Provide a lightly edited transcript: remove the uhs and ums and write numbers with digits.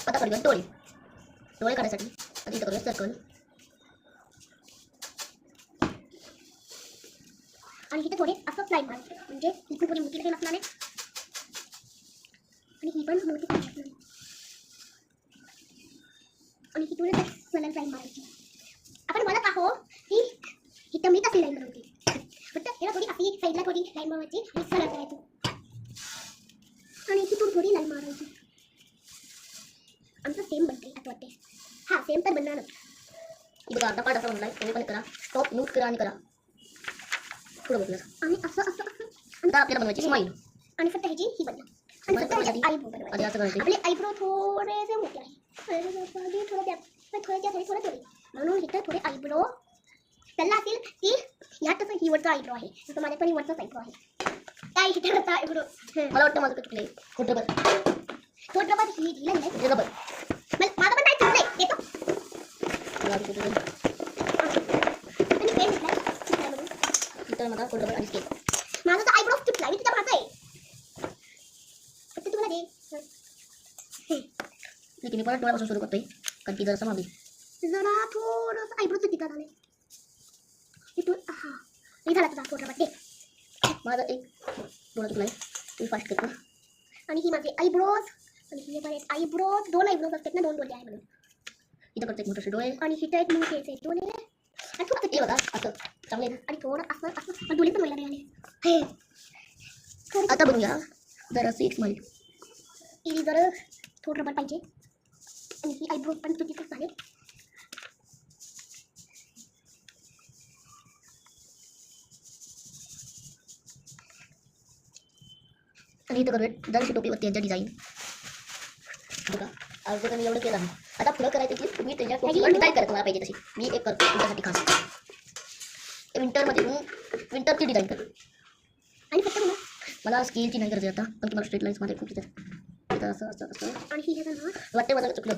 आता करूया डोळे. डोळे काढण्यासाठी आता इथं करूया सर्कल. आणि इथे थोडे असं लाईन मारायचे म्हणजे इथून थोडी मोठी लाईन असणार आहे आणि ही पण मोठी लाईन असणार आहे आणि इथूनच मला लाईन मारायची. आपण म्हणत आहो की इथं मी कशी लाईन बनवते फक्त याला थोडी अशी साईडला थोडी लाईन बनवायची आणि सरळ करायची आणि इथून थोडी लाईन मारायची. आमचं सेम बनते असं वाटते. हां सेम तर बनणार. ही बघा आता पार्ट असा बनलाय. तुम्ही पण करा. स्टॉप म्यूट करा आणि करा. पुढे बघूया. आणि असं असं असं आता आपल्याला बनवायची स्माईल. आणि फक्त ह्याची ही बनणार आणि फक्त ह्याची आयब्रो बनवायची. आधी असं करायचं. आपले आयब्रो थोडेसे मोठे आहे थोडे म्हणून इथं थोडे आयब्रो त्याला असेल की ह्यात तसं हिवरचा आयब्रो आहे तसं माझ्या पण हिवरचाच आयब्रो आहे. काय हिवरचा आयब्रो मला वाटतं माझं चुकलंय. खोटं बरं. थोडं ही ढिला नाही हे बरं. माझं पण काय चुकलंय येतो मला चुकलं. आणि पेन घेतलाय चित्रामधून. इथं मला खोटं बरं आणि स्केल. माझा तर आयब्रो चुकला मी तुझा माझा आहे फक्त तुला दे. ठीक आहे मी परत डोळ्यापासून सुरू करतोय कारण की जरासं मागे जरा थोडंसं आयब्रोचं तिथं झालंय इथून हां हे झाला तुझा फोटो दे. माझा एक डोळा चुकलाय. मी फास्ट करतो. आणि ही माझे आयब्रोज आणि हे पण एक आयब्रोज 2 आयब्रोज असतात ना 2 डोळे आहे म्हणून. इथं करतो एक मोठे डोळे. आणि हिथं एक मोठे आहेत डोळे आणि थोडं हे बघा असं चांगले. आणि थोडं असं असं आणि डोळे पण व्हायला मिळाले. हे आता बनवूया जराशी एक स्माईल. इली जरा थोडं रबर पाहिजे आणि ही आयब्रोज पण तुझी खूप झाले. आणि इथं करूया जराशी टोपीवरती यांच्या डिझाईन. बघा आज मी एवढं केलं आहे. आता पुढं करायचं की तुम्ही त्याच्या टोपीवर डिझाईन करा तुम्हाला पाहिजे तशी. मी एक करतो तुमच्यासाठी खास. विंटरमध्ये विंटरची डिझाईन कर. आणि फक्त मला स्केलची नाही करायची आता पण तुम्हाला स्ट्रेट लाईन्समध्ये खूप इथं असं असं असं आणि ही हे झालं वाटते माझं चुकलं.